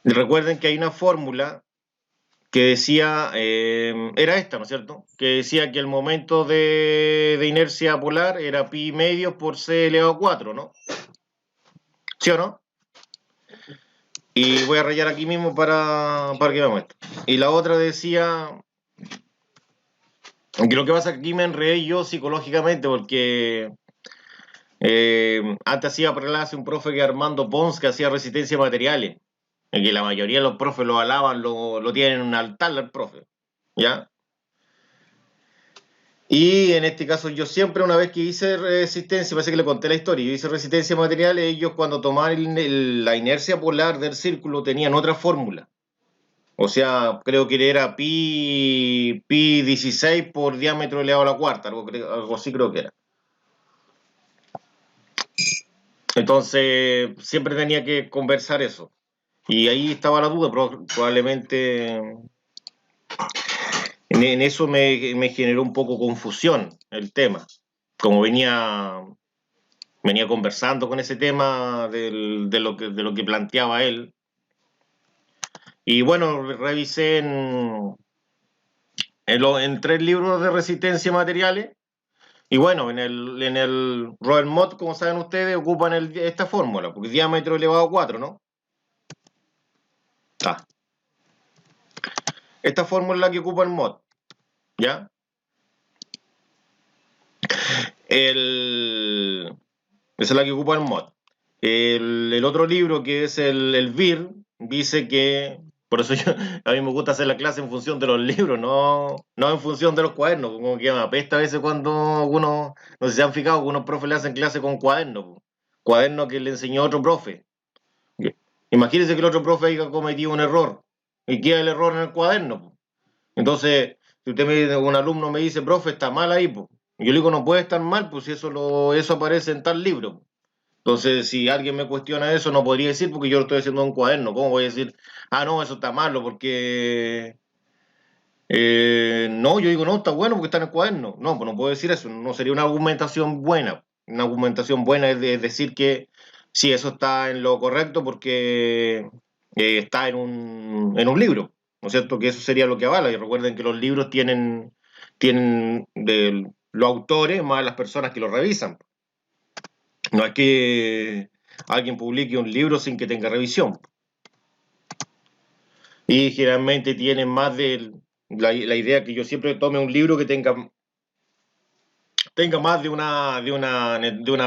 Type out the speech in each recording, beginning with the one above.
Recuerden que hay una fórmula que decía, era esta, ¿no es cierto? Que decía que el momento de inercia polar era pi medio por c elevado a 4, ¿no? ¿Sí o no? Y voy a rayar aquí mismo para que veamos esto. Y la otra decía que lo que pasa es que aquí me enredé yo psicológicamente porque antes hacía clase un profe que Armando Pons que hacía resistencia a materiales. Y que la mayoría de los profes lo alaban, lo tienen en un altar al profe. ¿Ya? Y en este caso yo siempre, una vez que hice resistencia, parece que le conté la historia, yo hice resistencia a materiales, ellos cuando tomaban la inercia polar del círculo tenían otra fórmula. O sea, creo que era pi 16 por diámetro elevado a la cuarta, algo así creo que era. Entonces, siempre tenía que conversar eso. Y ahí estaba la duda, probablemente en eso me generó un poco confusión el tema. Como venía conversando con ese tema de lo que planteaba él. Y bueno, revisé en 3 libros de resistencia a materiales. Y bueno, en el Robert Mott, como saben ustedes, ocupan esta fórmula, porque diámetro elevado a 4, ¿no? Ah, esta fórmula es la que ocupa el Mott, ¿ya? Esa es la que ocupa el Mott. El otro libro, que es el VIR, dice que, por eso a mí me gusta hacer la clase en función de los libros, no en función de los cuadernos, como que me apesta a veces cuando algunos, no sé si se han fijado, algunos profes le hacen clase con cuadernos, cuadernos que le enseñó otro profe. Imagínense que el otro profe haya cometido un error y queda el error en el cuaderno. Entonces, si un alumno me dice, profe, está mal ahí, pues. Yo le digo, no puede estar mal, pues si eso aparece en tal libro. Entonces, si alguien me cuestiona eso, no podría decir porque yo lo estoy haciendo en un cuaderno. ¿Cómo voy a decir, no, eso está malo porque... no, yo digo, no, está bueno porque está en el cuaderno. No, pues no puedo decir eso, no sería una argumentación buena. Una argumentación buena es decir que sí, eso está en lo correcto porque está en un libro, ¿no es cierto? Que eso sería lo que avala. Y recuerden que los libros tienen los autores más las personas que los revisan. No es que alguien publique un libro sin que tenga revisión. Y generalmente tienen más de la idea que yo siempre tome un libro que tenga más de una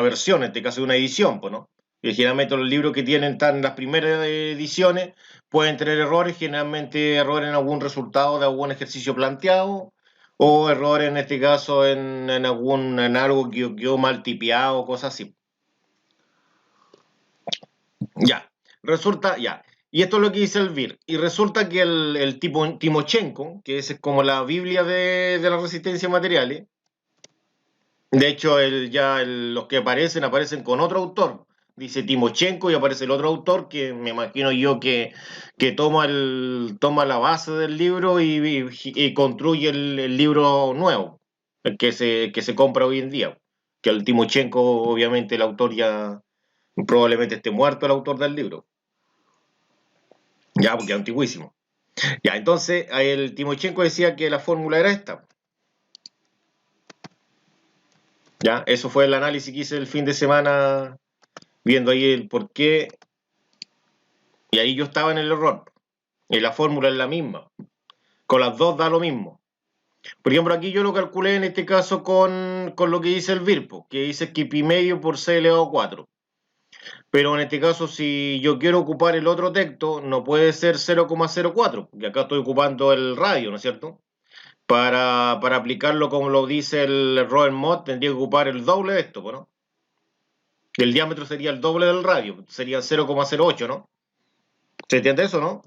versión, en este caso de una edición, pues, ¿no? Y generalmente los libros que tienen están las primeras ediciones pueden tener errores, generalmente errores en algún resultado de algún ejercicio planteado, o errores en este caso en algo que quedó mal tipeado, cosas así. Ya, resulta, ya. Y esto es lo que dice el VIR. Y resulta que el tipo Timochenko, que es como la Biblia de la resistencia a materiales, de hecho, los que aparecen con otro autor. Dice Timochenko y aparece el otro autor que me imagino yo que toma la base del libro y construye el libro nuevo, el que se compra hoy en día. Que el Timochenko, obviamente, el autor ya probablemente esté muerto, el autor del libro. Ya, porque es antiguísimo. Ya, entonces el Timochenko decía que la fórmula era esta. Ya, eso fue el análisis que hice el fin de semana viendo ahí el por qué. Y ahí yo estaba en el error. Y la fórmula es la misma. Con las dos da lo mismo. Por ejemplo, aquí yo lo calculé en este caso con lo que dice el VIRPO, que dice que pi medio por c elevado a 4. Pero en este caso, si yo quiero ocupar el otro texto, no puede ser 0,04, porque acá estoy ocupando el radio, ¿no es cierto? Para aplicarlo como lo dice el Robert Mott, tendría que ocupar el doble de esto, ¿no? El diámetro sería el doble del radio, sería 0,08, ¿no? ¿Se entiende eso, no?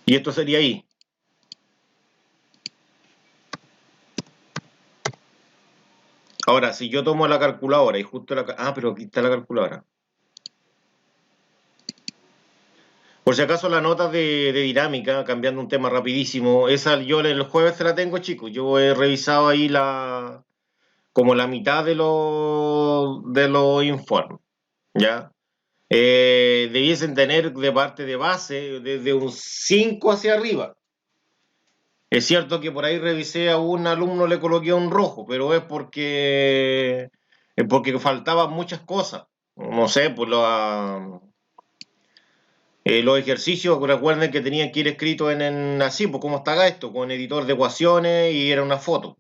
Y esto sería ahí. Ahora, si yo tomo la calculadora y justo pero aquí está la calculadora. Por si acaso la nota de dinámica, cambiando un tema rapidísimo, esa yo el jueves se la tengo, chicos. Yo he revisado ahí como la mitad de los informes, ¿ya? Debiesen tener de parte de base desde un 5 hacia arriba. Es cierto que por ahí revisé a un alumno, le coloqué un rojo, pero es porque faltaban muchas cosas. No sé, pues los ejercicios, recuerden que tenían que ir escritos así, pues cómo está esto, con editor de ecuaciones y era una foto.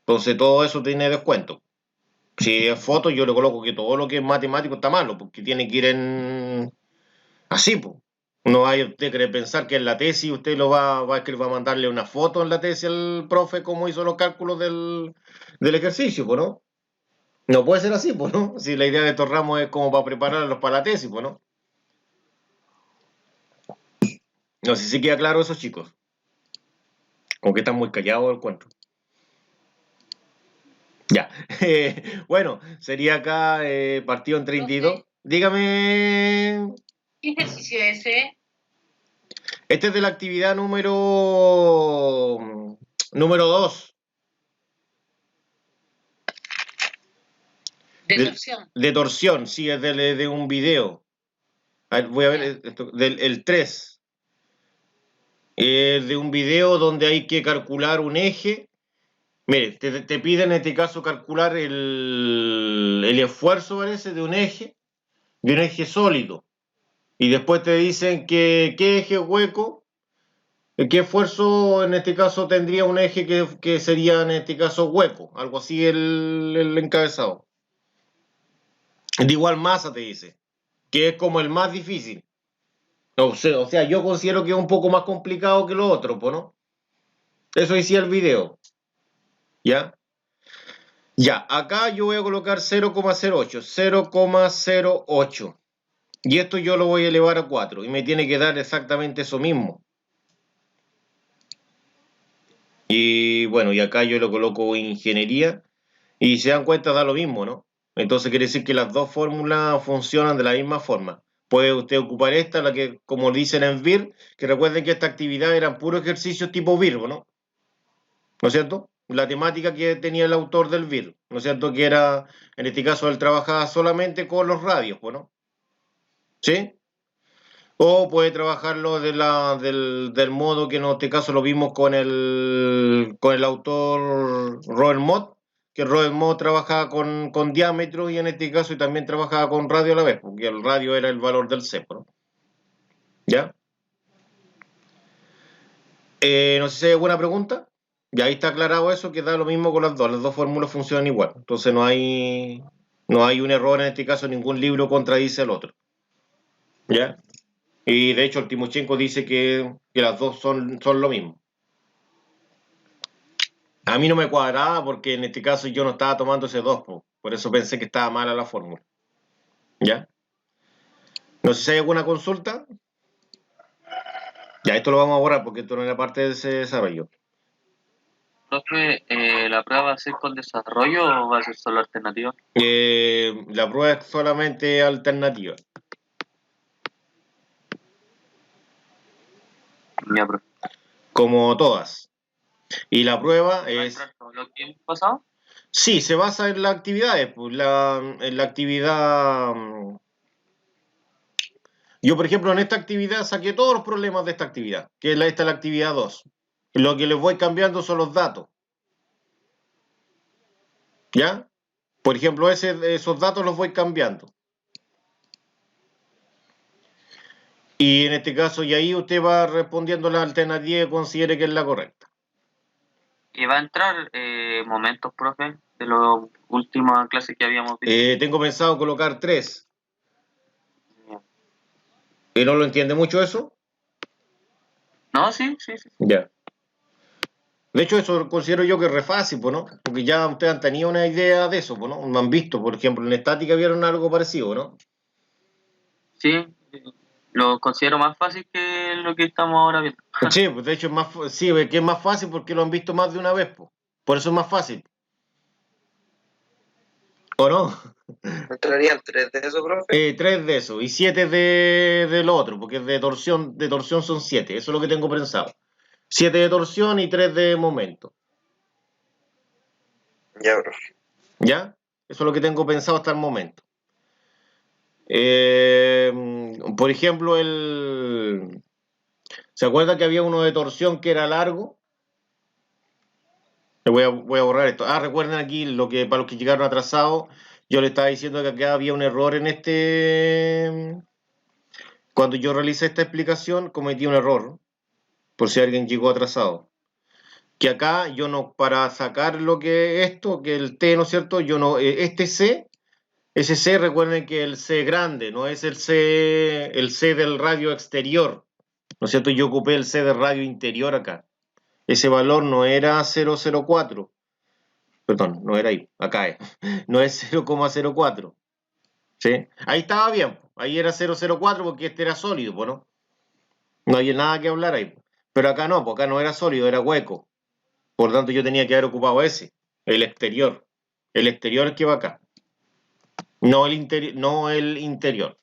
Entonces todo eso tiene descuento. Si es foto, yo le coloco que todo lo que es matemático está malo, porque tiene que ir en así, pues. No hay usted que pensar que en la tesis usted va a mandarle una foto en la tesis al profe cómo hizo los cálculos del ejercicio, pues, ¿no? No puede ser así, pues, ¿no? Si la idea de estos ramos es como para prepararlos para la tesis, pues, ¿no? No sé si queda claro eso, chicos. Como que están muy callados el cuento. Ya. Bueno, sería acá partido en 32. Dígame. ¿Qué ejercicio es ese? Este es de la actividad número 2. De torsión. De torsión, sí, es de un video. A ver, voy a ver esto, el 3. Es de un video donde hay que calcular un eje. Mire, te piden en este caso calcular el esfuerzo, parece, de un eje sólido. Y después te dicen que qué eje hueco, qué esfuerzo en este caso tendría un eje que sería en este caso hueco. Algo así el encabezado. De igual masa te dice, que es como el más difícil. O sea, yo considero que es un poco más complicado que lo otro, ¿no? Eso decía el video. ¿Ya? Ya, acá yo voy a colocar 0,08, 0,08. Y esto yo lo voy a elevar a 4 y me tiene que dar exactamente eso mismo. Y bueno, y acá yo lo coloco ingeniería y se dan cuenta da lo mismo, ¿no? Entonces quiere decir que las dos fórmulas funcionan de la misma forma. Puede usted ocupar esta, la que como dicen en VIR, que recuerden que esta actividad eran puros ejercicios tipo Virgo, ¿no? ¿No es cierto? La temática que tenía el autor del VIR, ¿no es cierto? Que era, en este caso, él trabajaba solamente con los radios, ¿no? ¿Sí? O puede trabajarlo del modo que en este caso lo vimos con el autor Robert Mott, que Robert Mott trabajaba con diámetro y en este caso y también trabajaba con radio a la vez, porque el radio era el valor del cepo, ¿no? ¿Ya? No sé si hay alguna pregunta. Y ahí está aclarado eso, que da lo mismo con las dos fórmulas funcionan igual. Entonces no hay un error en este caso, ningún libro contradice al otro. ¿Ya? Y de hecho el Timochenko dice que las dos son lo mismo. A mí no me cuadraba porque en este caso yo no estaba tomando ese 2, por eso pensé que estaba mala la fórmula. ¿Ya? No sé si hay alguna consulta. Ya, esto lo vamos a borrar porque esto no era parte de ese desarrollo. Profe, ¿la prueba va a ser con desarrollo o va a ser solo alternativa? La prueba es solamente alternativa. Ya, profe. Como todas. Y la prueba ¿Va a es... entrar todo lo que hemos pasado? Sí, se basa en las actividades. Pues, en la actividad... Yo, por ejemplo, en esta actividad saqué todos los problemas de esta actividad, que esta es la actividad 2. Lo que les voy cambiando son los datos. ¿Ya? Por ejemplo, esos datos los voy cambiando. Y en este caso, y ahí usted va respondiendo la alternativa que considere que es la correcta. ¿Y va a entrar momentos, profe, de las últimas clases que habíamos visto? Tengo pensado colocar 3. Ya. ¿Y no lo entiende mucho eso? No, sí, sí, sí. Ya. De hecho, eso considero yo que es re fácil, pues, ¿no? Porque ya ustedes han tenido una idea de eso, pues, ¿no? Me han visto, por ejemplo, en estática vieron algo parecido, ¿no? Sí, lo considero más fácil que lo que estamos ahora viendo. Sí, pues de hecho sí, es que es más fácil porque lo han visto más de una vez, pues. Por eso es más fácil. ¿O no? ¿Entrarían 3 de eso, profe? 3 de eso y 7 de lo otro, porque de torsión son 7, eso es lo que tengo pensado. 7 de torsión y 3 de momento. Ya, profe. ¿Ya? Eso es lo que tengo pensado hasta el momento. Por ejemplo, ¿se acuerda que había uno de torsión que era largo? Voy a borrar esto. Recuerden aquí lo que para los que llegaron atrasados, yo le estaba diciendo que acá había un error en este. Cuando yo realicé esta explicación, cometí un error, por si alguien llegó atrasado. Que acá yo no, para sacar lo que esto, que el T, ¿no es cierto? Yo no, este C, ese C, recuerden que el C grande, no es el C del radio exterior, ¿no es cierto? Yo ocupé el C del radio interior acá. Ese valor no era 0,04, perdón, no era ahí, acá es, no es 0,04, ¿sí? Ahí estaba bien, ahí era 0,04 porque este era sólido, pues, ¿no? No hay nada que hablar ahí. Pero acá no, porque acá no era sólido, era hueco. Por lo tanto, yo tenía que haber ocupado ese, el exterior. El exterior es que va acá. No el interior.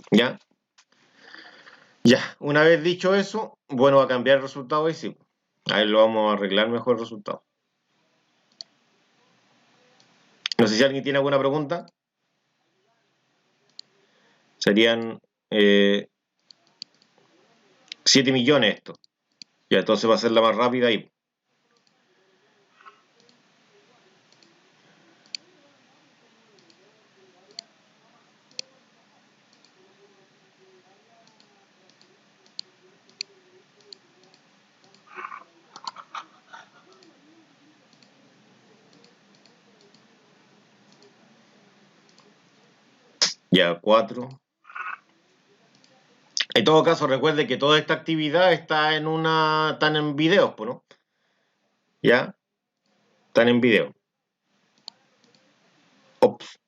¿Ya? Ya, una vez dicho eso, bueno, va a cambiar el resultado ahí sí. Ahí lo vamos a arreglar mejor el resultado. No sé si alguien tiene alguna pregunta. Serían 7 millones esto. Ya, entonces va a ser la más rápida ahí. Ya, 4. En todo caso, recuerde que toda esta actividad están en videos, pues, ¿no? ¿Ya? Están en video. Ops.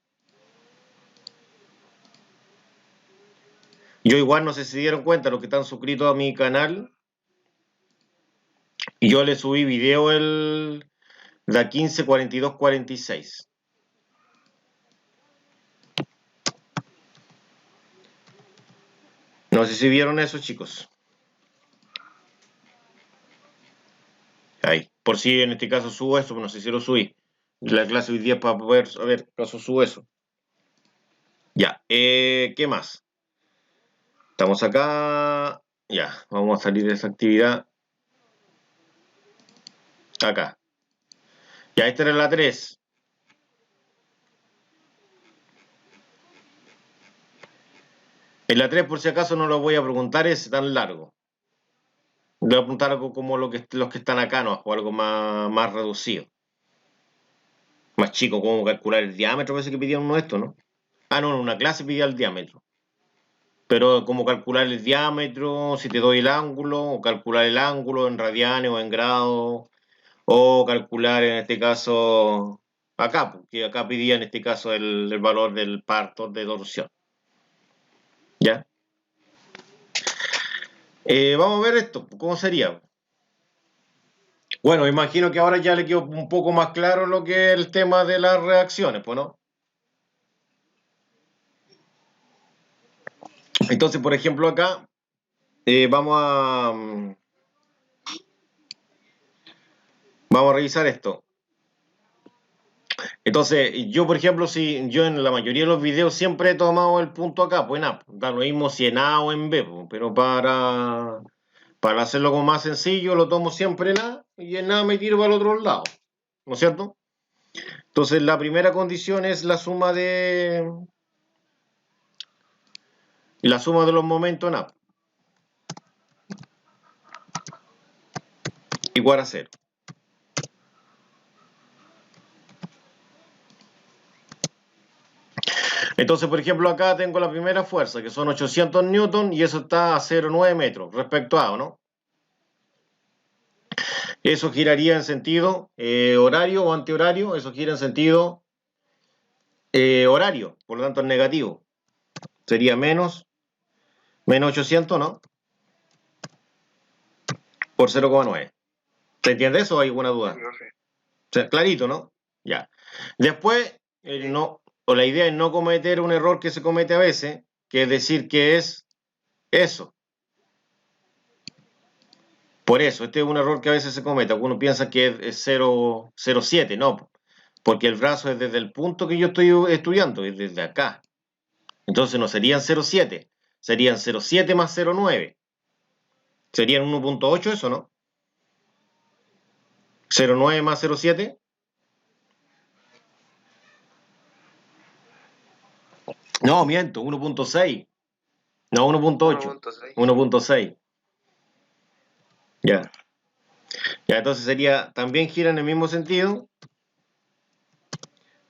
Yo igual no sé si se dieron cuenta los que están suscritos a mi canal. Yo le subí video la 154246. No sé si vieron eso, chicos. Ahí. Por si en este caso subo eso, no sé si lo subí. La clase hoy día para poder saber caso subo eso. Ya. ¿Qué más? Estamos acá. Ya. Vamos a salir de esa actividad. Acá. Ya, esta era la 3. En la 3, por si acaso, no lo voy a preguntar, es tan largo. Le voy a preguntar algo como los que están acá, ¿no? O algo más reducido. Más chico, cómo calcular el diámetro, parece que pidieron uno de estos, ¿no? No, en una clase pedía el diámetro. Pero cómo calcular el diámetro, si te doy el ángulo, o calcular el ángulo en radianes o en grados, o calcular en este caso, acá, porque acá pedía en este caso el valor del parto de torsión. ¿Ya? Vamos a ver esto, ¿cómo sería? Bueno, imagino que ahora ya le quedó un poco más claro lo que es el tema de las reacciones, pues, ¿no? Entonces, por ejemplo, acá vamos a revisar esto. Entonces, yo, por ejemplo, si yo en la mayoría de los videos siempre he tomado el punto acá, pues nada, da lo mismo si en A o en B, pues, pero para hacerlo como más sencillo, lo tomo siempre en A y en A me tiro para el otro lado, ¿no es cierto? Entonces, la primera condición es la suma de los momentos en A igual a 0. Entonces, por ejemplo, acá tengo la primera fuerza, que son 800 newton, y eso está a 0,9 metros respecto a A, ¿no? Eso giraría en sentido horario o antihorario, eso gira en sentido horario, por lo tanto es negativo. Sería menos 800, ¿no? Por 0,9. ¿Se entiende eso o hay alguna duda? O sea, clarito, ¿no? Ya. Después, la idea es no cometer un error que se comete a veces, que es decir que es eso. Por eso, este es un error que a veces se comete. Uno piensa que es 0,07, no. Porque el brazo es desde el punto que yo estoy estudiando, es desde acá. Entonces no serían 0,7, serían 0,7 más 0,9. Serían 1,8 eso, ¿no? 0,9 más 0,7. No, miento, 1,6. No, 1,8. 1,6. Ya. Ya, entonces sería, también gira en el mismo sentido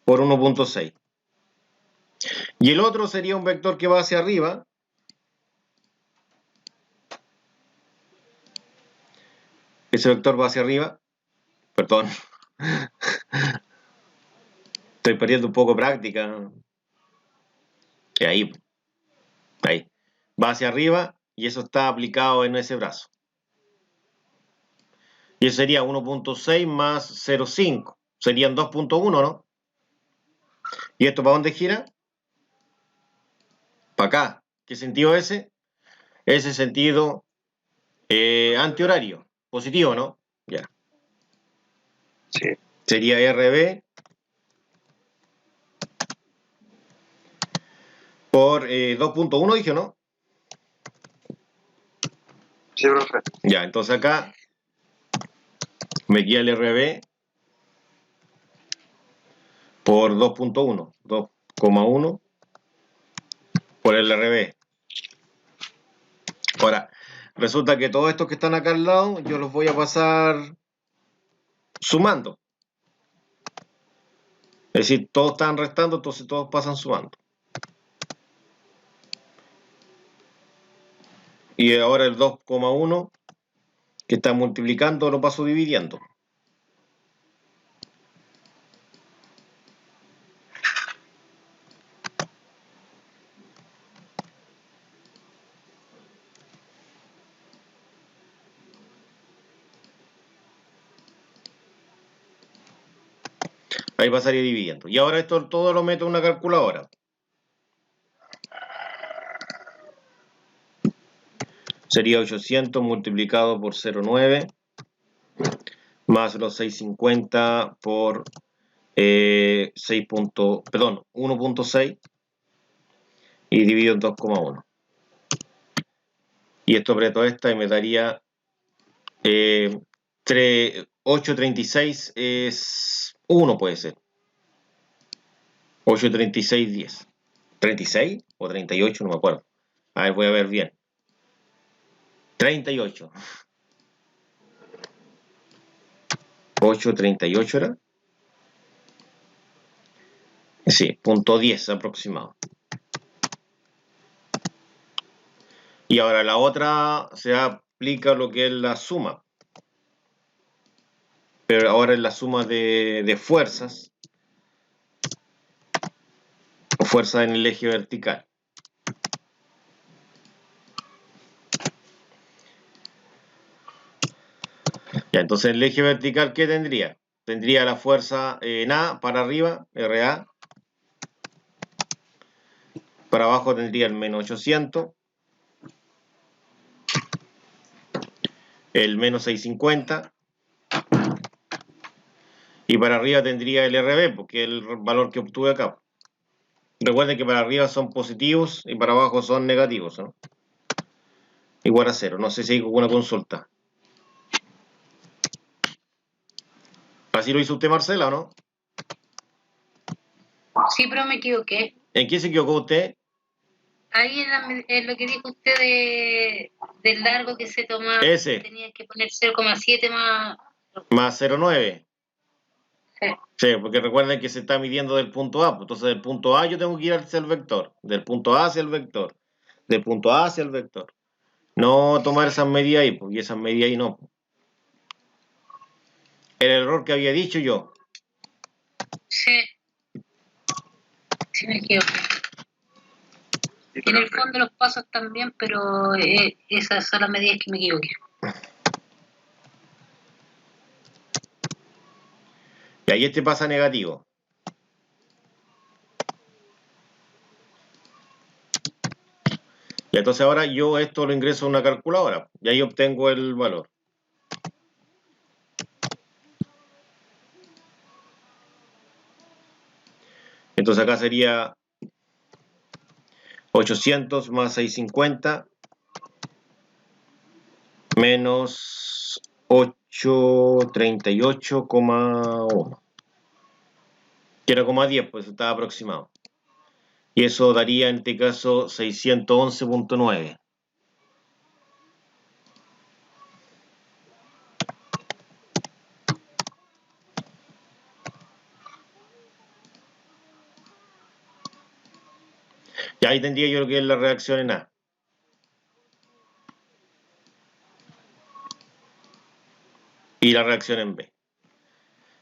por 1,6. Y el otro sería un vector que va hacia arriba. Ese vector va hacia arriba. Perdón. Estoy perdiendo un poco práctica. Y ahí. Va hacia arriba y eso está aplicado en ese brazo. Y eso sería 1,6 más 0,5. Serían 2,1, ¿no? ¿Y esto para dónde gira? Para acá. ¿Qué sentido es ese? Ese sentido antihorario. Positivo, ¿no? Ya. Sí. Sería RB por 2,1, dije, ¿no? Sí, profe. Ya, entonces acá me queda el RB por 2,1. 2,1 por el RB. Ahora, resulta que todos estos que están acá al lado, yo los voy a pasar sumando. Es decir, todos están restando, entonces todos pasan sumando. Y ahora el 2,1 que está multiplicando lo paso dividiendo. Ahí pasaría dividiendo. Y ahora esto todo lo meto en una calculadora. Sería 800 multiplicado por 0,9 más los 650 por 1,6 y dividido en 2,1. Y esto aprieto esta y me daría 8,36 es 1, puede ser. 8,36, 10. ¿36 o 38? No me acuerdo. A ver, voy a ver bien. 38. 8,38 era. Sí, .10 aproximado. Y ahora la otra se aplica lo que es la suma. Pero ahora es la suma de fuerzas. O fuerzas en el eje vertical. Ya, entonces el eje vertical, ¿qué tendría? Tendría la fuerza en A para arriba, RA. Para abajo tendría el menos 800. El menos 650. Y para arriba tendría el RB, porque es el valor que obtuve acá. Recuerden que para arriba son positivos y para abajo son negativos, ¿no? Igual a 0. No sé si hay alguna consulta. ¿Así lo hizo usted, Marcela, o no? Sí, pero me equivoqué. ¿En qué se equivocó usted? Ahí en lo que dijo usted del largo que se tomaba, Ese. tenía que poner 0,7 más... Más 0,9. Sí. Sí, porque recuerden que se está midiendo del punto A. Entonces, del punto A yo tengo que ir hacia el vector. Del punto A hacia el vector. Del punto A hacia el vector. No tomar esas medidas ahí, pues, y esas medidas ahí no. El error que había dicho yo. Sí. Sí, me equivoqué. En el fondo los pasos también, pero esas son las medidas que me equivoqué. Y ahí este pasa negativo. Y entonces ahora yo esto lo ingreso a una calculadora. Y ahí obtengo el valor. Entonces acá sería 800 más 650 menos 838,1. Que era como a 10, pues estaba aproximado. Y eso daría en este caso 611,9. Y ahí tendría yo lo que es la reacción en A. Y la reacción en B.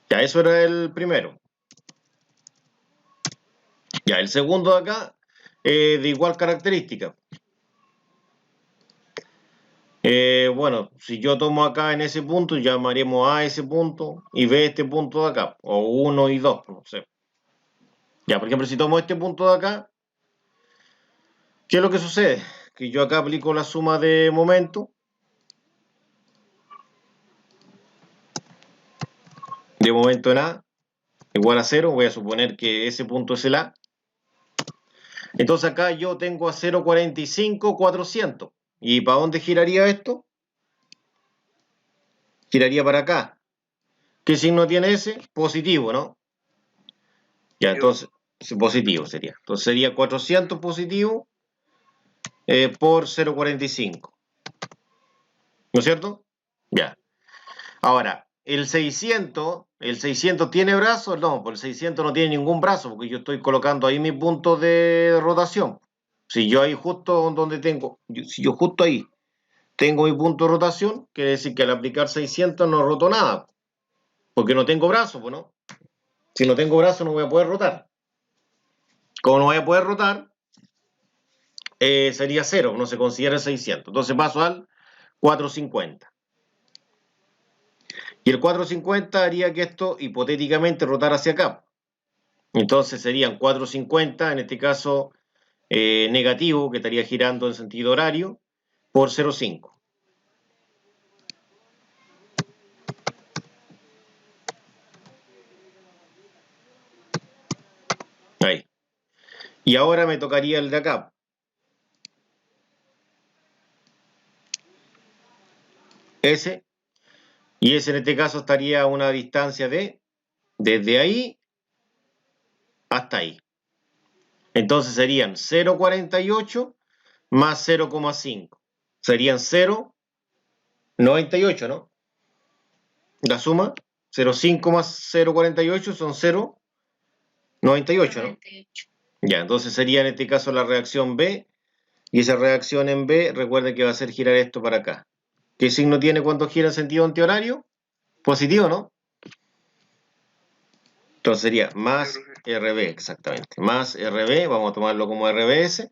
Ya, eso era el primero. Ya, el segundo de acá, de igual característica. Bueno, si yo tomo acá en ese punto, llamaremos A ese punto y B este punto de acá, o 1 y 2, no sé. Ya, por ejemplo, si tomo este punto de acá, ¿qué es lo que sucede? Que yo acá aplico la suma de momento, en A, igual a 0, voy a suponer que ese punto es el A. Entonces acá yo tengo a 0,45, 400. ¿Y para dónde giraría esto? Giraría para acá. ¿Qué signo tiene ese? Positivo, ¿no? Ya, entonces, positivo sería. Entonces sería 400 positivo por 0,45. ¿No es cierto? Ya. Ahora, el 600 ¿tiene brazos? No, pues el 600 no tiene ningún brazo, porque yo estoy colocando ahí mi punto de rotación. Si yo ahí justo donde tengo, si yo justo ahí tengo mi punto de rotación, quiere decir que al aplicar 600 no roto nada, porque no tengo brazo, pues no. Si no tengo brazo no voy a poder rotar. Como no voy a poder rotar, sería 0, no se considera el 600. Entonces paso al 450. Y el 450 haría que esto hipotéticamente rotara hacia acá. Entonces serían 450, en este caso negativo, que estaría girando en sentido horario, por 0,5. Ahí. Y ahora me tocaría el de acá. Ese. Y ese en este caso estaría a una distancia de desde ahí hasta ahí. Entonces serían 0,48 más 0,5. Serían 0,98, ¿no? La suma, 0,5 más 0,48 son 0,98, ¿no? Ya, entonces sería en este caso la reacción B. Y esa reacción en B, recuerden que va a hacer girar esto para acá. ¿Qué signo tiene cuando gira en sentido antihorario? Positivo, ¿no? Entonces sería más RB, exactamente. Más RB, vamos a tomarlo como RBS,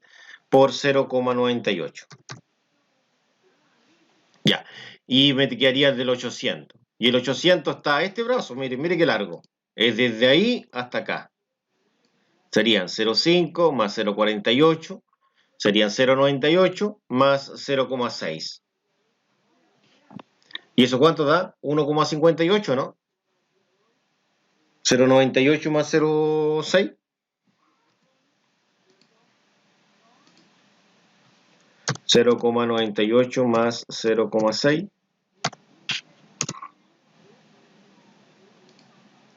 por 0,98. Ya. Y me quedaría el del 800. Y el 800 está a este brazo, mire, mire qué largo. Es desde ahí hasta acá. Serían 0,5 más 0,48. Serían 0,98 más 0,6. ¿Y eso cuánto da? 1,58, ¿no? 0,98 más 0,6. 0,98 más 0,6.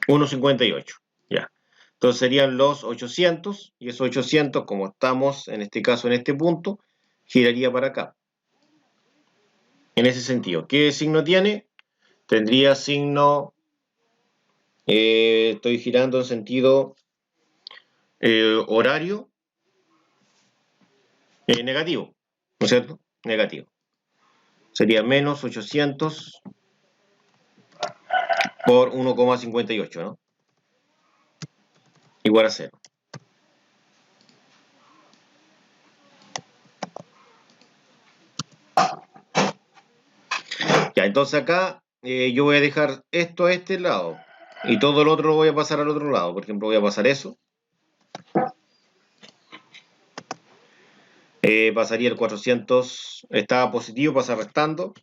1,58. Ya. Entonces serían los 800. Y esos 800, como estamos en este caso en este punto, giraría para acá. En ese sentido. ¿Qué signo tiene? Tendría signo... estoy girando en sentido horario negativo, ¿no es cierto? Negativo. Sería menos 800 por 1,58, ¿no? Igual a 0. Ya, entonces acá yo voy a dejar esto a este lado y todo el otro lo voy a pasar al otro lado. Por ejemplo, voy a pasar eso. Pasaría el 400, estaba positivo, pasa restando.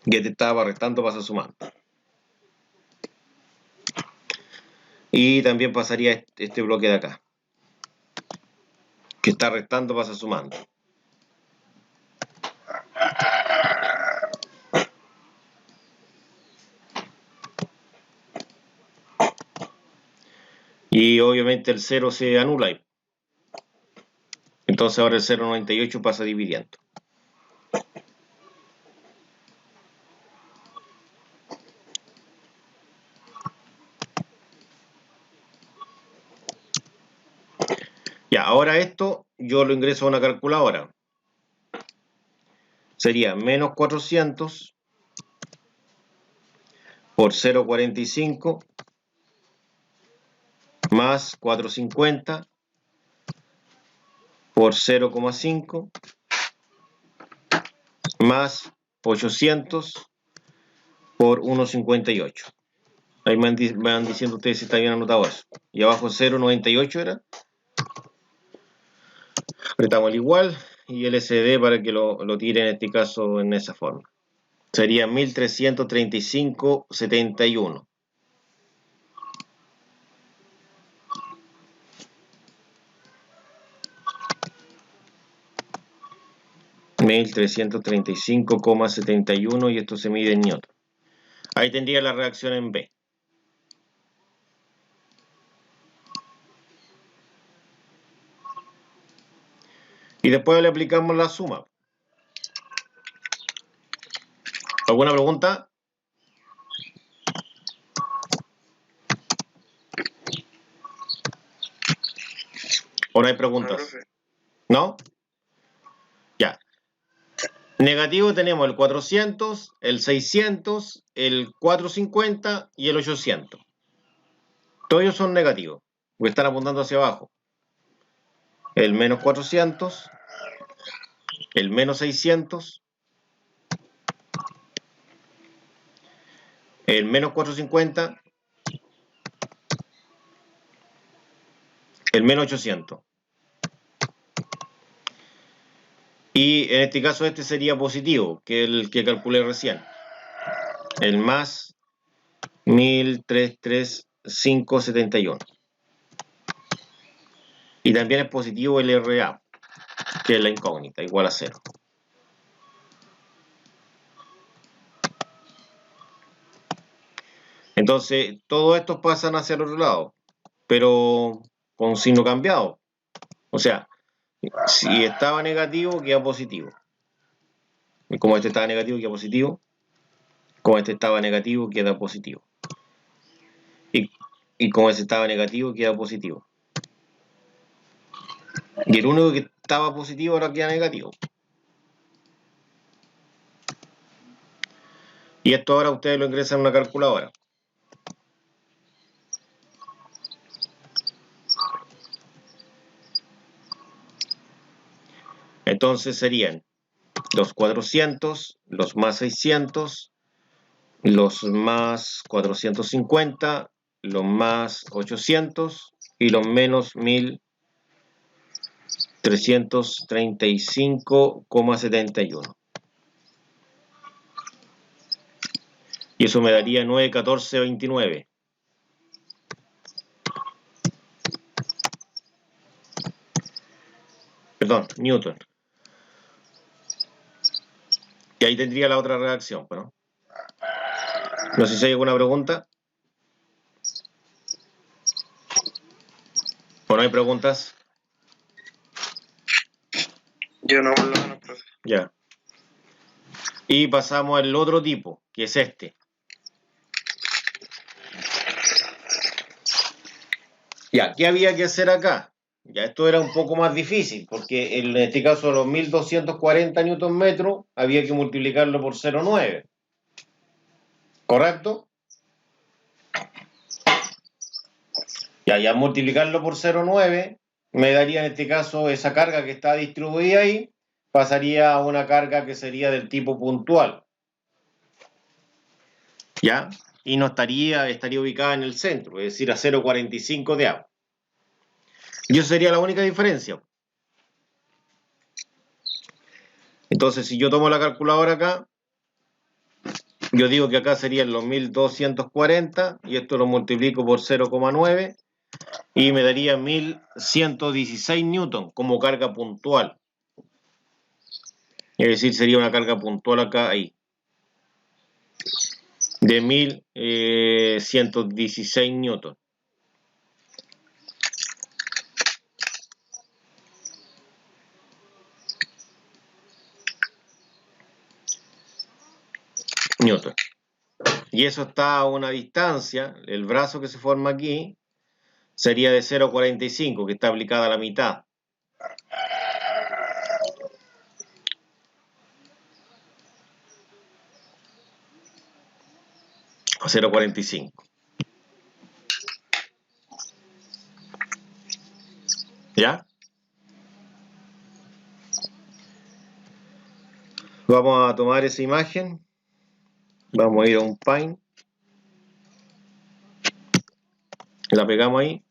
Y este estaba restando, pasa sumando. Y también pasaría este bloque de acá, que está restando, pasa sumando. Y obviamente el 0 se anula ahí. Entonces ahora el 0,98 pasa dividiendo. Ya, ahora esto yo lo ingreso a una calculadora. Sería menos 400 por 0,45 más 450 por 0,5 más 800 por 1,58. Ahí me van diciendo ustedes si está bien anotado eso. Y abajo 0,98 era. Apretamos el igual y el SD para que lo tire en este caso en esa forma. Sería 1335,71. $1,335,71 y esto se mide en newton. Ahí tendría la reacción en B. Y después le aplicamos la suma. ¿Alguna pregunta? ¿O no hay preguntas? ¿No? Ya. Negativo tenemos el 400, el 600, el 450 y el 800. Todos ellos son negativos, porque están apuntando hacia abajo. El menos 400, el menos 600, el menos 450, el menos 800. Y en este caso este sería positivo, que el que calculé recién. El más 1335,71. Y también es positivo el RA, que es la incógnita, igual a 0. Entonces, todos estos pasan hacia el otro lado, pero con signo cambiado. O sea, si estaba negativo, queda positivo. Y como este estaba negativo, queda positivo. Como este estaba negativo, queda positivo. Y como este estaba negativo, queda positivo. Y el único que estaba positivo ahora queda negativo. Y esto ahora ustedes lo ingresan en una calculadora. Entonces serían los 400, los más 600, los más 450, los más 800 y los menos 1335,71. Y eso me daría 914,29. Perdón, Newton. Y ahí tendría la otra reacción, ¿no? No sé si hay alguna pregunta. ¿O no hay preguntas? Yo no, por lo menos, profe. Ya. Y pasamos al otro tipo, que es este. Ya, ¿qué había que hacer acá? Ya, esto era un poco más difícil, porque en este caso los 1240 Nm había que multiplicarlo por 0,9. ¿Correcto? Ya multiplicarlo por 0,9 me daría en este caso esa carga que está distribuida ahí, pasaría a una carga que sería del tipo puntual. ¿Ya? Y no estaría ubicada en el centro, es decir, a 0,45 de agua. Y eso sería la única diferencia. Entonces, si yo tomo la calculadora acá, yo digo que acá serían los 1240 y esto lo multiplico por 0,9 y me daría 1116 newton como carga puntual. Es decir, sería una carga puntual acá, ahí, de 1116 newton. Newton. Y eso está a una distancia, el brazo que se forma aquí sería de 0,45, que está aplicada a la mitad. A 0,45. ¿Ya? Vamos a tomar esa imagen. Vamos a ir a un Paint. La pegamos ahí.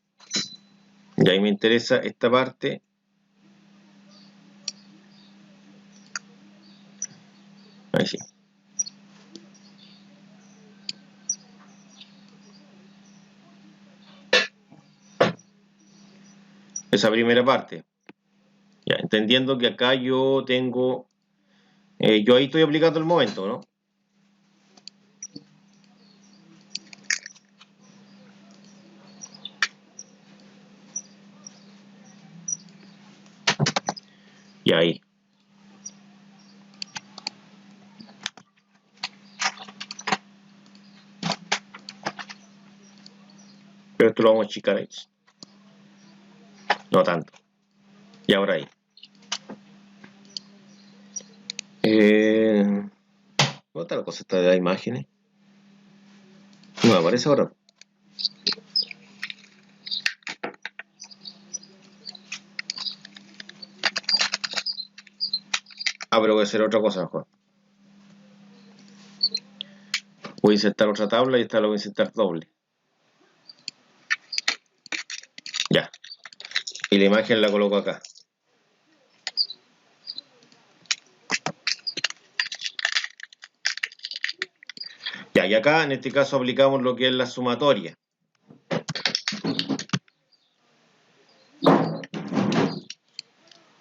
Y ahí me interesa esta parte. Ahí sí. Esa primera parte. Ya, entendiendo que acá yo tengo... yo ahí estoy aplicando el momento, ¿no? Y ahí. Pero esto lo vamos a achicar ahí. No tanto. Y ahora ahí. ¿Dónde está la cosa esta de las imágenes? No me aparece ahora. Ah, pero voy a hacer otra cosa mejor. Voy a insertar otra tabla y esta la voy a insertar doble. Ya. Y la imagen la coloco acá. Ya, y acá en este caso aplicamos lo que es la sumatoria.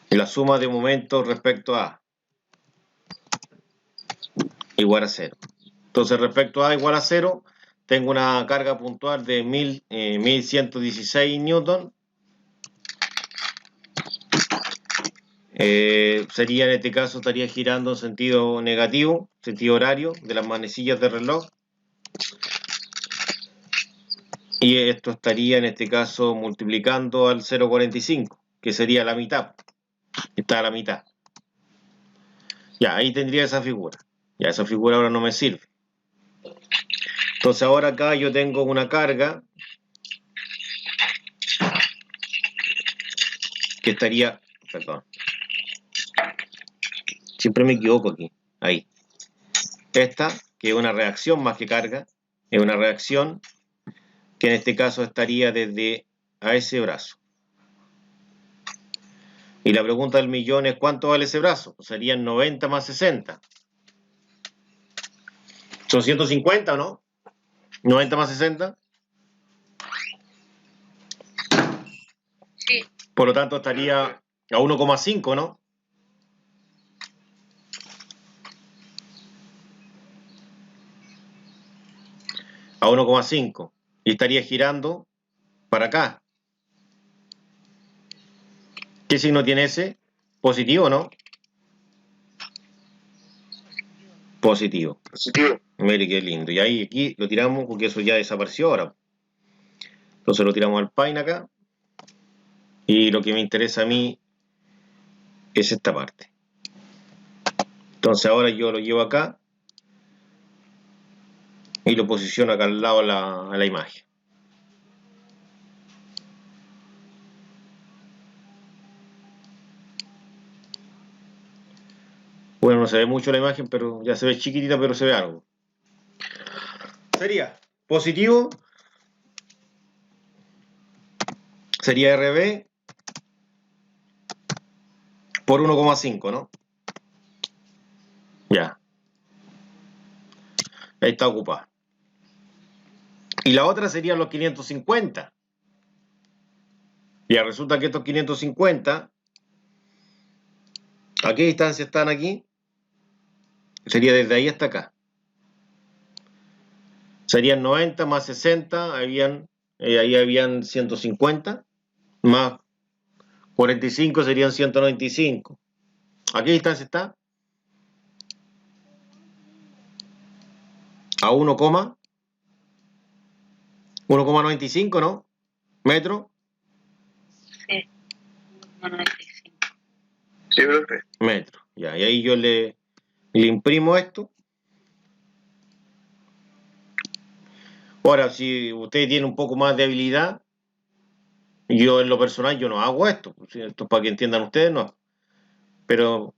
La suma de momentos respecto a igual a 0. Entonces respecto a igual a 0, tengo una carga puntual de 1116 newton. Sería en este caso, estaría girando en sentido negativo, sentido horario de las manecillas del reloj. Y esto estaría en este caso multiplicando al 0,45, que sería la mitad. Está a la mitad. Ya, ahí tendría esa figura. Ya, esa figura ahora no me sirve. Entonces ahora acá yo tengo una carga que estaría, perdón, siempre me equivoco aquí, ahí. Esta, que es una reacción más que carga, es una reacción que en este caso estaría desde a ese brazo. Y la pregunta del millón es ¿cuánto vale ese brazo? Pues serían 90 más 60. ¿Son 150 o no? 90 más 60. Sí. Por lo tanto estaría a 1,5, ¿no? A 1,5. Y estaría girando para acá. ¿Qué signo tiene ese? Positivo, ¿no? Positivo. Positivo. Mire qué lindo. Y ahí aquí lo tiramos porque eso ya desapareció ahora. Entonces lo tiramos al Paint acá. Y lo que me interesa a mí es esta parte. Entonces ahora yo lo llevo acá y lo posiciono acá al lado a la imagen. Bueno, no se ve mucho la imagen, pero ya se ve chiquitita, pero se ve algo. Sería positivo, sería RB por 1,5, ¿no? Ya. Ahí está ocupada. Y la otra serían los 550. Ya resulta que estos 550, ¿a qué distancia están aquí? Sería desde ahí hasta acá. Serían 90 más 60, ahí habían 150, más 45 serían 195. ¿A qué distancia está? A 1,95, ¿no? ¿Metro? Sí, 1,95. Sí, profe. Metro. Ya, y ahí yo le imprimo esto. Ahora, si usted tiene un poco más de habilidad, yo en lo personal yo no hago esto. Esto es para que entiendan ustedes, no. Pero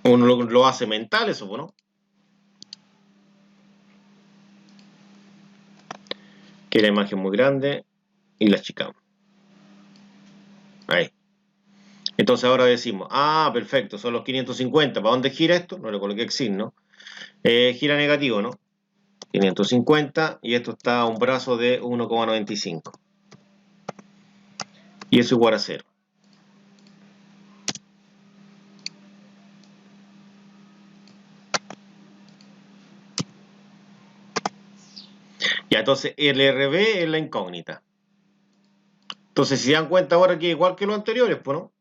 uno lo hace mental eso, ¿no? Que la imagen muy grande y la achicamos. Ahí. Entonces ahora decimos, perfecto, son los 550. ¿Para dónde gira esto? No le coloqué exit, ¿no? Gira negativo, ¿no? 550 y esto está a un brazo de 1,95. Y eso igual a 0. Ya, entonces el RB es la incógnita. Entonces, si se dan cuenta ahora que es igual que los anteriores, pues, ¿no?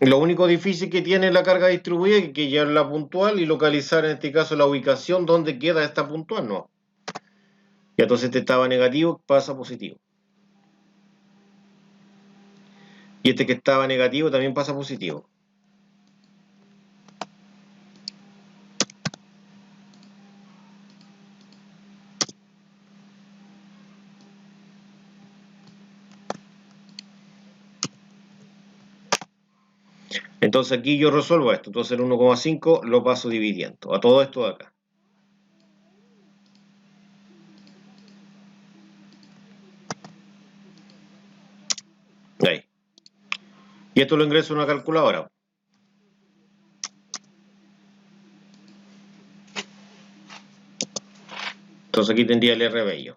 Lo único difícil que tiene la carga distribuida es que llevarla puntual y localizar en este caso la ubicación donde queda esta puntual, ¿no? Y entonces este estaba negativo, pasa a positivo. Y este que estaba negativo también pasa a positivo. Entonces aquí yo resuelvo esto. Entonces el 1,5 lo paso dividiendo a todo esto de acá. Ahí. Y esto lo ingreso en una calculadora. Entonces aquí tendría el RB yo.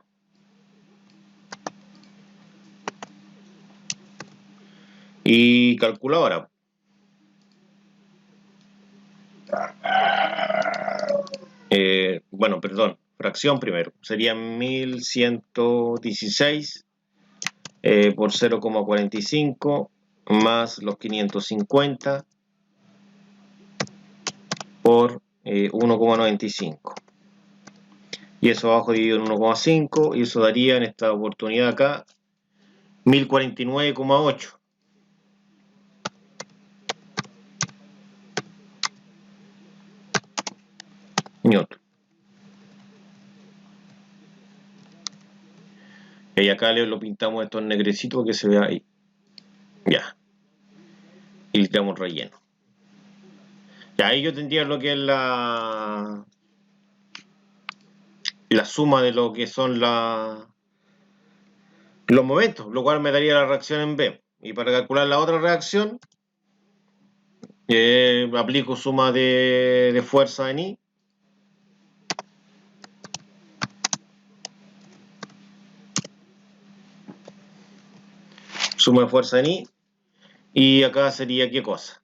Y calculadora. Bueno, perdón, fracción primero. Serían 1116 por 0,45 más los 550 por 1,95. Y eso abajo dividido en 1,5 y eso daría en esta oportunidad acá 1049,8. Newton. Y acá lo pintamos esto en negrecito que se vea ahí. Ya. Y le damos relleno. Ya, ahí yo tendría lo que es la suma de lo que son los momentos, lo cual me daría la reacción en B. Y para calcular la otra reacción, aplico suma de fuerza en I. Suma de fuerza en I. Y acá sería ¿qué cosa?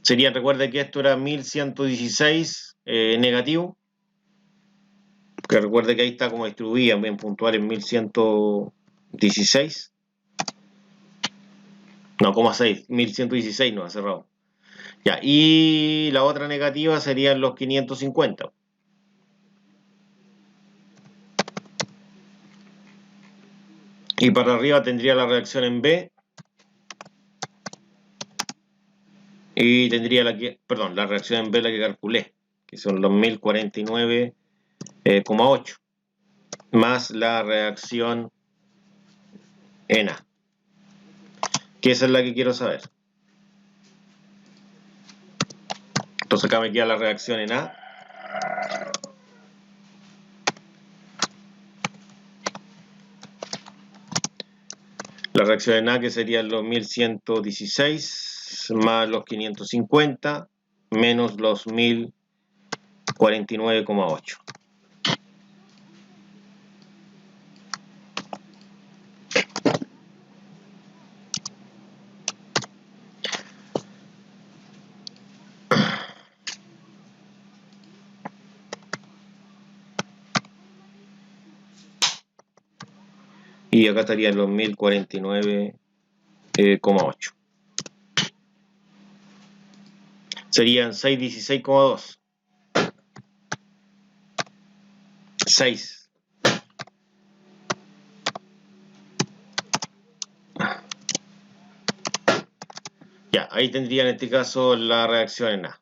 Sería, recuerde que esto era 1116 negativo. Que recuerde que ahí está como distribuida, bien puntual en 1116. No, 6, 1116 no ha cerrado. Ya, y la otra negativa serían los 550. Y para arriba tendría la reacción en B. Y tendría la reacción en B la que calculé, que son los 1049,8. Más la reacción en A. Que esa es la que quiero saber. Entonces acá me queda la reacción en A. La reacción en A que serían los 1116 10 más los 550 menos los 1049,8. Y acá estarían los 1049,8. Serían 616,2. 6. Ya, ahí tendría en este caso la reacción en A.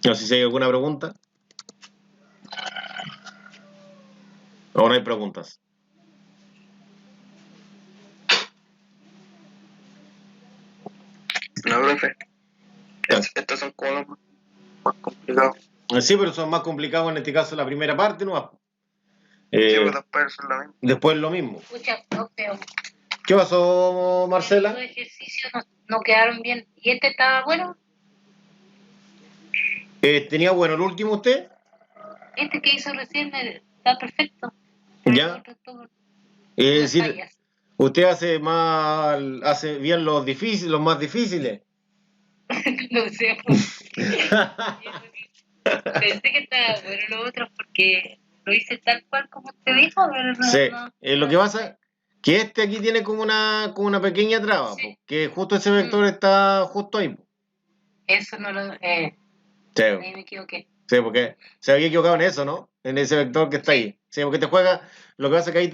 No sé si hay alguna pregunta. ¿O no hay preguntas? No, profe. Estos son como los más complicados. Sí, pero son más complicados en este caso la primera parte, ¿no? Sí, pues después son lo mismo. Después lo mismo. Escucha, profe, ¿Qué pasó, Marcela? los ejercicios no quedaron bien. ¿Y este estaba bueno? ¿Tenía bueno el último usted? Este que hizo recién está perfecto. Ya. Es decir, Fallas. usted hace bien los más difíciles. No sé. Pensé que estaba bueno lo otro porque lo hice tal cual como usted dijo, pero no. Sí, no. lo que pasa que este aquí tiene como una pequeña traba, Sí. porque justo ese vector está justo ahí. Eso no lo. Sí, Ahí me equivoqué. sí, porque se había equivocado en eso, ¿no? En ese vector que está ahí. Sí, porque lo que pasa es que ahí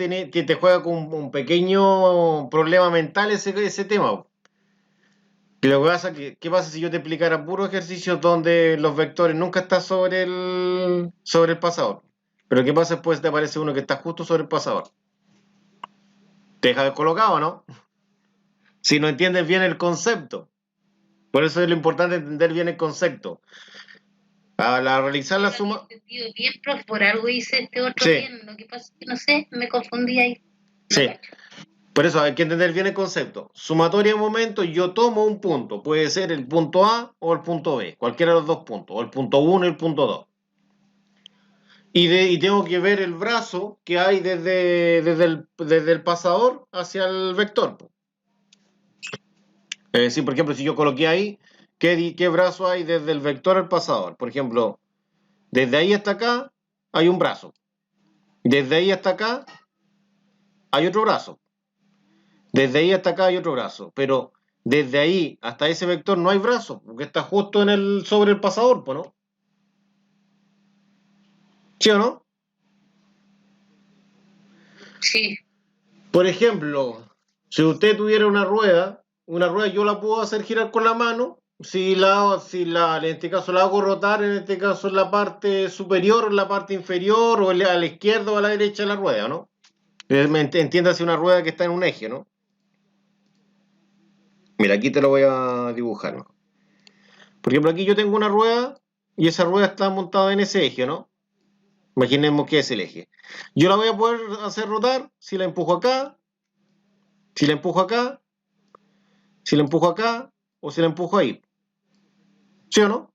te juega con un pequeño problema mental ese tema. Y lo que pasa es que, ¿qué pasa si yo te explicara puros ejercicios donde los vectores nunca están sobre el pasador? Pero ¿qué pasa después te aparece uno que está justo sobre el pasador? Te deja descolocado, ¿no? Si no entiendes bien el concepto. Por eso es lo importante entender bien el concepto. Al realizar la suma... Lo había entendido bien, profe, por algo hice este otro Sí. bien. Lo que pasa es que no sé, me confundí ahí. Sí. cacho. Por eso hay que entender bien el concepto. Sumatoria de momentos, yo tomo un punto. Puede ser el punto A o el punto B. Cualquiera de los dos puntos. O el punto 1 y el punto 2. Y tengo que ver el brazo que hay desde el pasador hacia el vector. Es decir, por ejemplo, si yo coloqué ahí, ¿qué brazo hay desde el vector al pasador? Por ejemplo, desde ahí hasta acá hay un brazo. Desde ahí hasta acá hay otro brazo. Desde ahí hasta acá hay otro brazo. Pero desde ahí hasta ese vector no hay brazo, porque está justo sobre el pasador, ¿no? ¿Sí o no? Sí. Por ejemplo, si usted tuviera una rueda yo la puedo hacer girar con la mano. En este caso la hago rotar, en este caso en la parte superior o en la parte inferior, o a la izquierda o a la derecha de la rueda, ¿no? Entiéndase una rueda que está en un eje, ¿no? Mira, aquí te lo voy a dibujar, ¿no? Por ejemplo, aquí yo tengo una rueda y esa rueda está montada en ese eje, ¿no? Imaginemos que es el eje. Yo la voy a poder hacer rotar si la empujo acá, si la empujo acá, si la empujo acá o si la empujo ahí. ¿Sí o no?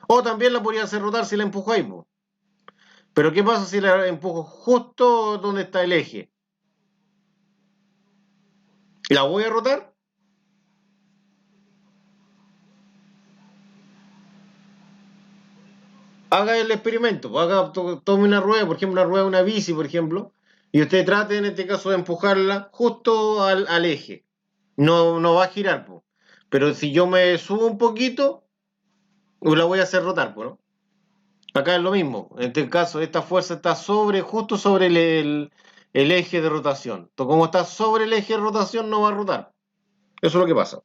O también la podría hacer rotar si la empujo ahí. Po. Pero ¿qué pasa si la empujo justo donde está el eje? ¿La voy a rotar? Haga el experimento. Tome una rueda, por ejemplo, una rueda de una bici, por ejemplo, y usted trate en este caso de empujarla justo al eje. No va a girar, po. Pero si yo me subo un poquito, la voy a hacer rotar, po, ¿no? Acá es lo mismo. En este caso, esta fuerza está justo sobre el eje de rotación. Entonces, como está sobre el eje de rotación, no va a rotar. Eso es lo que pasa.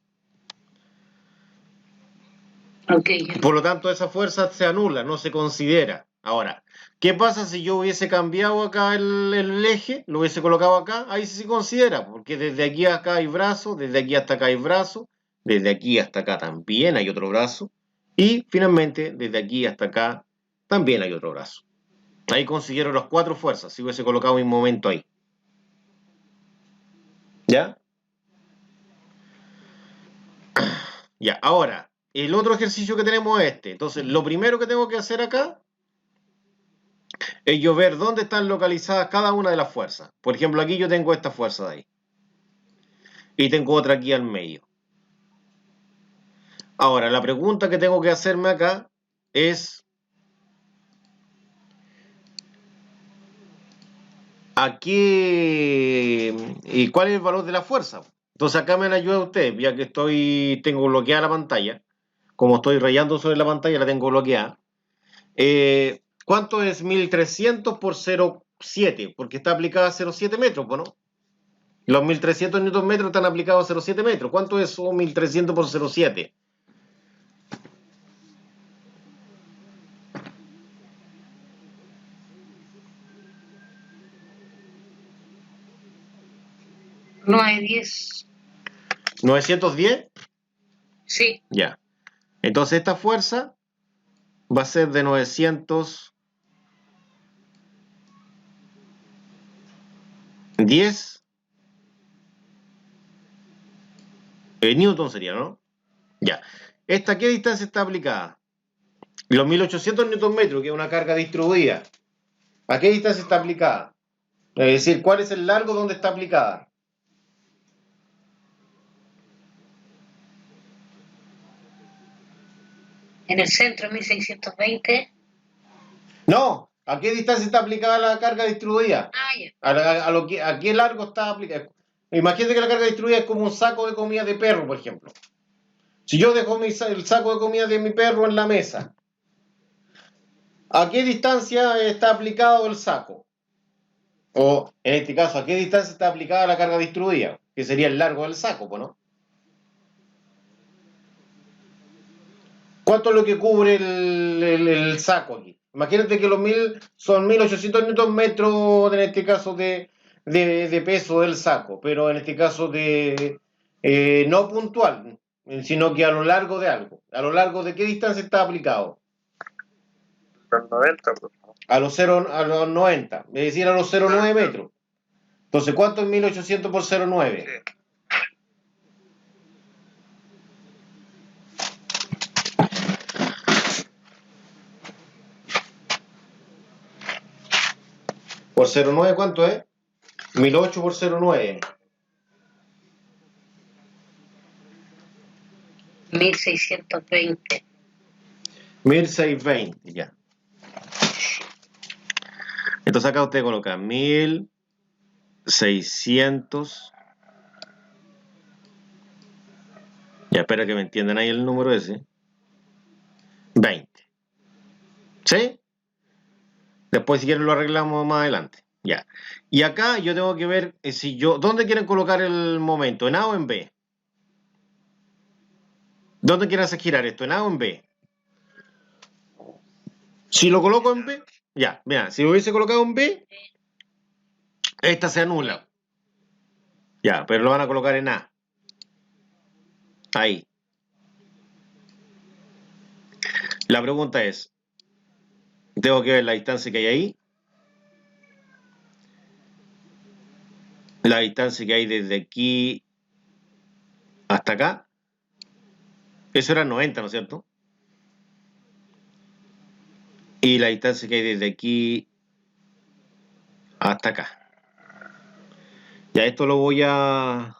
Okay. Por lo tanto, esa fuerza se anula, no se considera. Ahora, ¿qué pasa si yo hubiese cambiado acá el eje, lo hubiese colocado acá? Ahí sí se considera, porque desde aquí a acá hay brazo, desde aquí hasta acá hay brazo, desde aquí hasta acá también hay otro brazo, y finalmente, desde aquí hasta acá también hay otro brazo. Ahí consiguieron las 4 fuerzas, si hubiese colocado un momento ahí. ¿Ya? Ya, ahora, el otro ejercicio que tenemos es este. Entonces, lo primero que tengo que hacer acá es yo ver dónde están localizadas cada una de las fuerzas. Por ejemplo, aquí yo tengo esta fuerza de ahí. Y tengo otra aquí al medio. Ahora, la pregunta que tengo que hacerme acá es ¿a qué y cuál es el valor de la fuerza? Entonces acá me ayuda ustedes, ya que tengo bloqueada la pantalla. Como estoy rayando sobre la pantalla, la tengo bloqueada. ¿Cuánto es 1300 por 0,7? Porque está aplicada a 0,7 metros, ¿no? Los 1300 newton metros están aplicados a 0,7 metros. ¿Cuánto es 1300 por 0,7? No hay 10. ¿910? Sí. Ya. Entonces esta fuerza va a ser de 910 newton sería, ¿no? Ya. ¿Esta a qué distancia está aplicada? Los 1800 newton metros, que es una carga distribuida. ¿A qué distancia está aplicada? Es decir, ¿cuál es el largo donde está aplicada? En el centro 1620. No, ¿a qué distancia está aplicada la carga distribuida? Ya. ¿A qué largo está aplicada? Imagínate que la carga distribuida es como un saco de comida de perro, por ejemplo. Si yo dejo el saco de comida de mi perro en la mesa, ¿a qué distancia está aplicado el saco? O, en este caso, ¿a qué distancia está aplicada la carga distribuida? Que sería el largo del saco, ¿no? ¿Cuánto es lo que cubre el saco aquí? Imagínate que son 1800 newton metros, en este caso, de peso del saco, pero en este caso no puntual, sino que a lo largo de algo. ¿A lo largo de qué distancia está aplicado? Los 90, pues. A los 90, es decir, a los 0,9 metros. Entonces, ¿cuánto es 1800 por 0,9? Sí. ¿Por 0,9 cuánto es? 1008 por 0,9. 1620. 1620, ya. Entonces acá usted coloca 1600. Ya, espera que me entiendan ahí el número ese. 20. ¿Sí? Después si quieren lo arreglamos más adelante. Ya. Y acá yo tengo que ver ¿dónde quieren colocar el momento? ¿En A o en B? ¿Dónde quieren hacer girar esto? ¿En A o en B? Si lo coloco en B, ya, mira, si lo hubiese colocado en B, esta se anula. Ya, pero lo van a colocar en A. Ahí. La pregunta es, tengo que ver la distancia que hay ahí. La distancia que hay desde aquí hasta acá. Eso era 90, ¿no es cierto? Y la distancia que hay desde aquí hasta acá. Ya esto lo voy a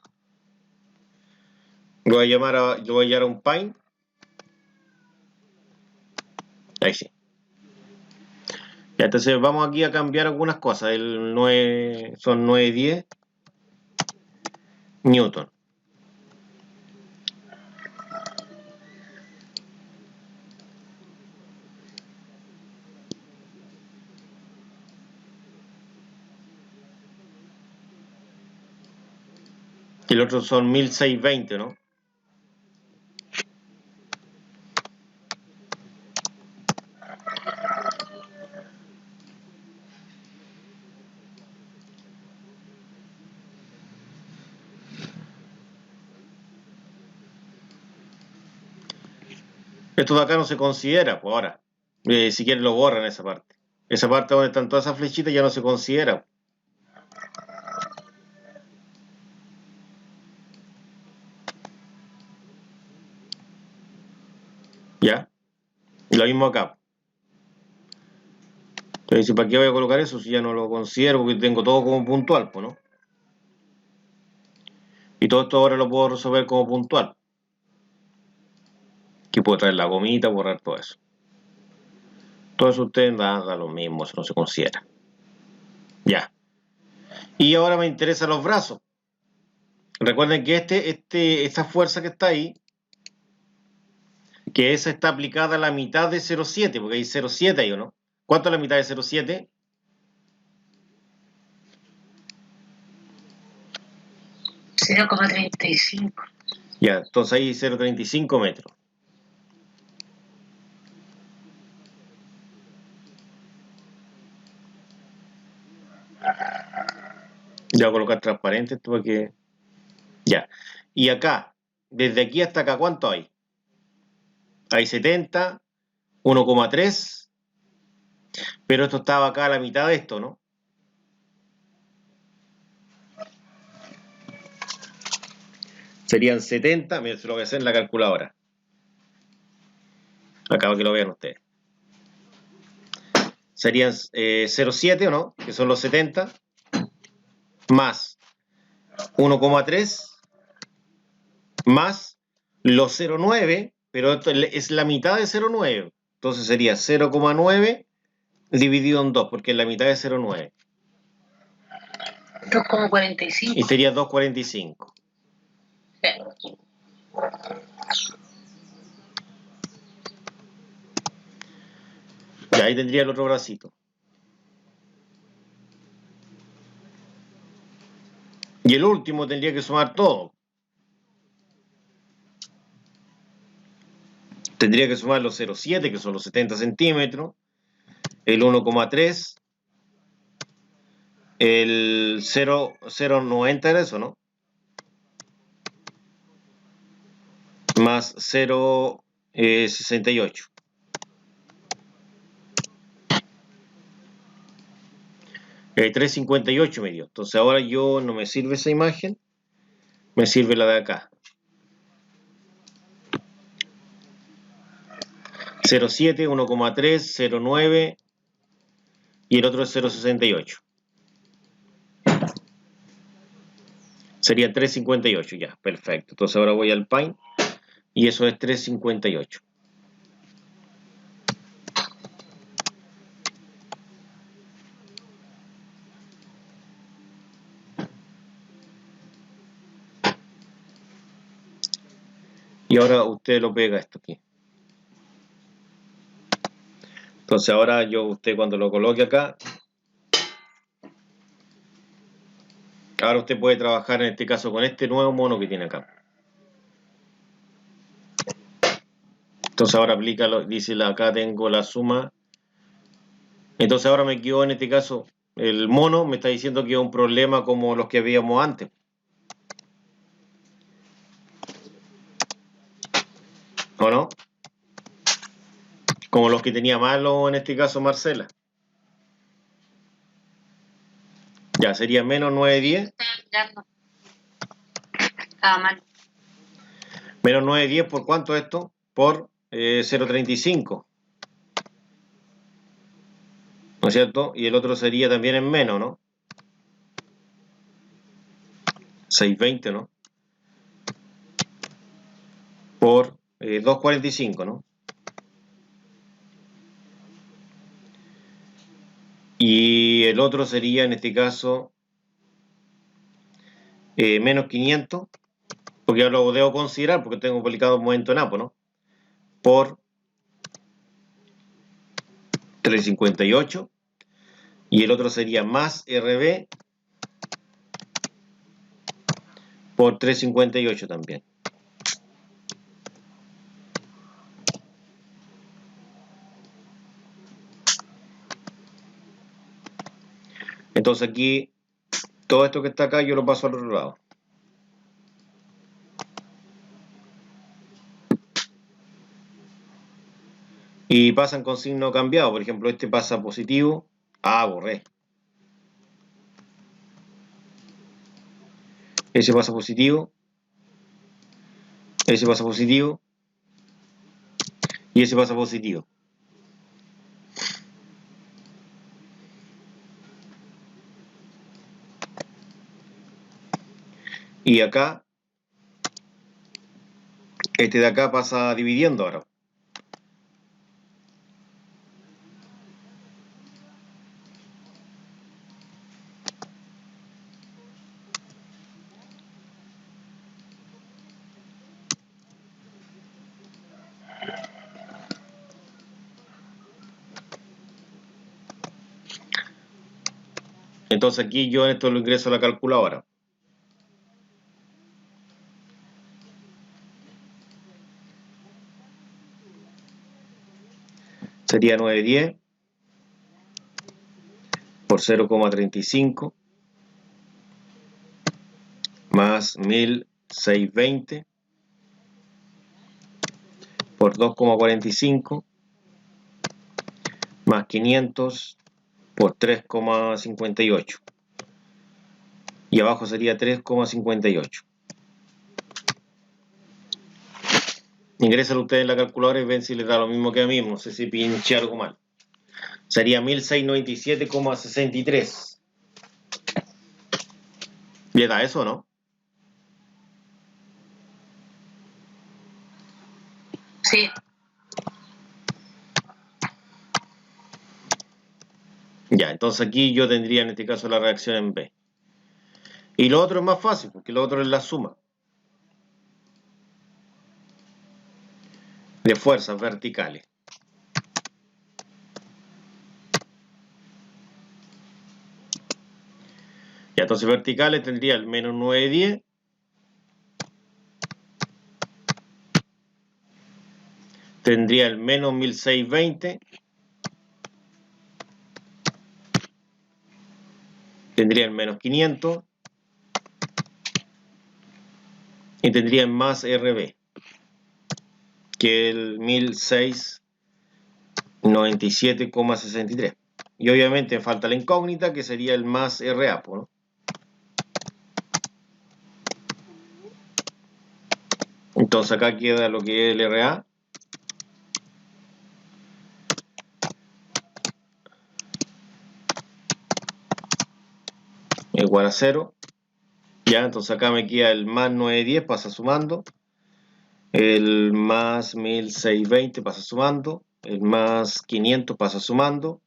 llamar a un Pine. Ahí sí. Ya, entonces vamos aquí a cambiar algunas cosas. Son 910 newton. Y el otro son 1620, ¿no? Esto de acá no se considera, pues ahora. Si quieren lo borran esa parte. Esa parte donde están todas esas flechitas ya no se considera. Y lo mismo acá. Entonces, ¿para qué voy a colocar eso si ya no lo considero? Porque tengo todo como puntual, pues, ¿no? Y todo esto ahora lo puedo resolver como puntual. Aquí puedo traer la gomita, borrar todo eso. Todo eso ustedes da lo mismo, eso no se considera. Ya. Y ahora me interesan los brazos. Recuerden que esta fuerza que está ahí, que esa está aplicada a la mitad de 0,7, porque hay 0,7 ahí, ¿o no? ¿Cuánto es la mitad de 0,7? 0,35. Ya, entonces ahí 0,35 metros. Ya voy a colocar transparente esto para que... Ya. Y acá, desde aquí hasta acá, ¿cuánto hay? Hay 70, 1,3. Pero esto estaba acá a la mitad de esto, ¿no? Serían 70, miren, se lo voy a hacer en la calculadora. Acá para que lo vean ustedes. Serían 0,7, ¿o no? Que son los 70, más 1,3, más los 0,9, pero esto es la mitad de 0,9. Entonces sería 0,9 dividido en 2, porque es la mitad de 0,9. 2,45. Y sería 2,45. Sí. Y ahí tendría el otro bracito. Y el último tendría que sumar todo. Tendría que sumar los 0,7, que son los 70 centímetros, el 1,3, el 0,90 era eso, ¿no? Más 0,68. El 3,58 me dio. Entonces ahora yo no me sirve esa imagen, me sirve la de acá. 0,7, 1,3, 0,9 y el otro es 0,68. Sería 3,58 ya, perfecto. Entonces ahora voy al Paint y eso es 3,58. Y ahora usted lo pega esto aquí. Entonces ahora usted cuando lo coloque acá, ahora usted puede trabajar en este caso con este nuevo mono que tiene acá. Entonces ahora aplícalo, dice acá tengo la suma. Entonces ahora me quedó en este caso, el mono me está diciendo que es un problema como los que veíamos antes. ¿O no? Como los que tenía malo en este caso Marcela. Ya, sería menos 9,10. Estaba mal. Menos 9,10 ¿por cuánto esto? Por 0,35. ¿No es cierto? Y el otro sería también en menos, ¿no? 6,20, ¿no? Por 2,45, ¿no? Y el otro sería en este caso menos 500, porque ya lo debo considerar porque tengo aplicado un momento en APO, ¿no? Por 3,58 y el otro sería más RB por 3,58 también. Entonces aquí, todo esto que está acá yo lo paso al otro lado. Y pasan con signo cambiado, por ejemplo este pasa positivo, borré. Ese pasa positivo, ese pasa positivo y ese pasa positivo. Y acá, este de acá pasa dividiendo ahora. Entonces aquí yo esto lo ingreso a la calculadora. Sería 910 por 0,35 más 1620 por 2,45 más 500 por 3,58. Y abajo sería 3,58. Ingrésenlo ustedes en la calculadora y ven si les da lo mismo que a mí. No sé si pinché algo mal. Sería 1697,63. ¿Le da eso o no? Sí. Ya, entonces aquí yo tendría en este caso la reacción en B. Y lo otro es más fácil, porque lo otro es la suma de fuerzas verticales. Ya, entonces verticales tendría el menos 910 tendría el menos 1620 tendría el menos 500 y tendría el más RB, que el 1697,63. Y obviamente falta la incógnita, que sería el más RA, ¿no? Entonces acá queda lo que es el RA. Igual a 0. Ya, entonces acá me queda el más 910, pasa sumando. El más 1620 pasa sumando. El más 500 pasa sumando.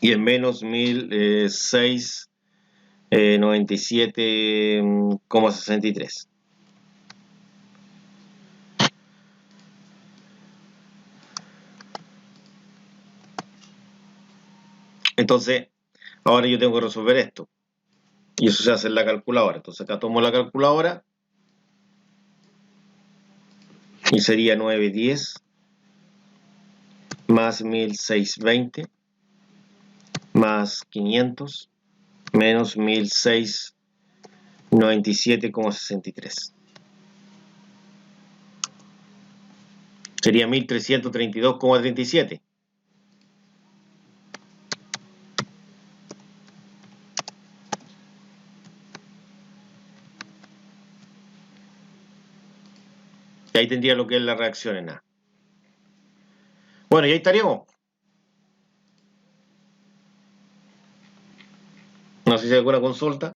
Y el menos 1697,63. Entonces, ahora yo tengo que resolver esto. Y eso se hace en la calculadora. Entonces acá tomo la calculadora. Y sería 910 más 1620 más 500 menos 1697,63. Sería 1332,37. Y ahí tendría lo que es la reacción en A. Bueno, y ahí estaríamos. No sé si hay alguna consulta.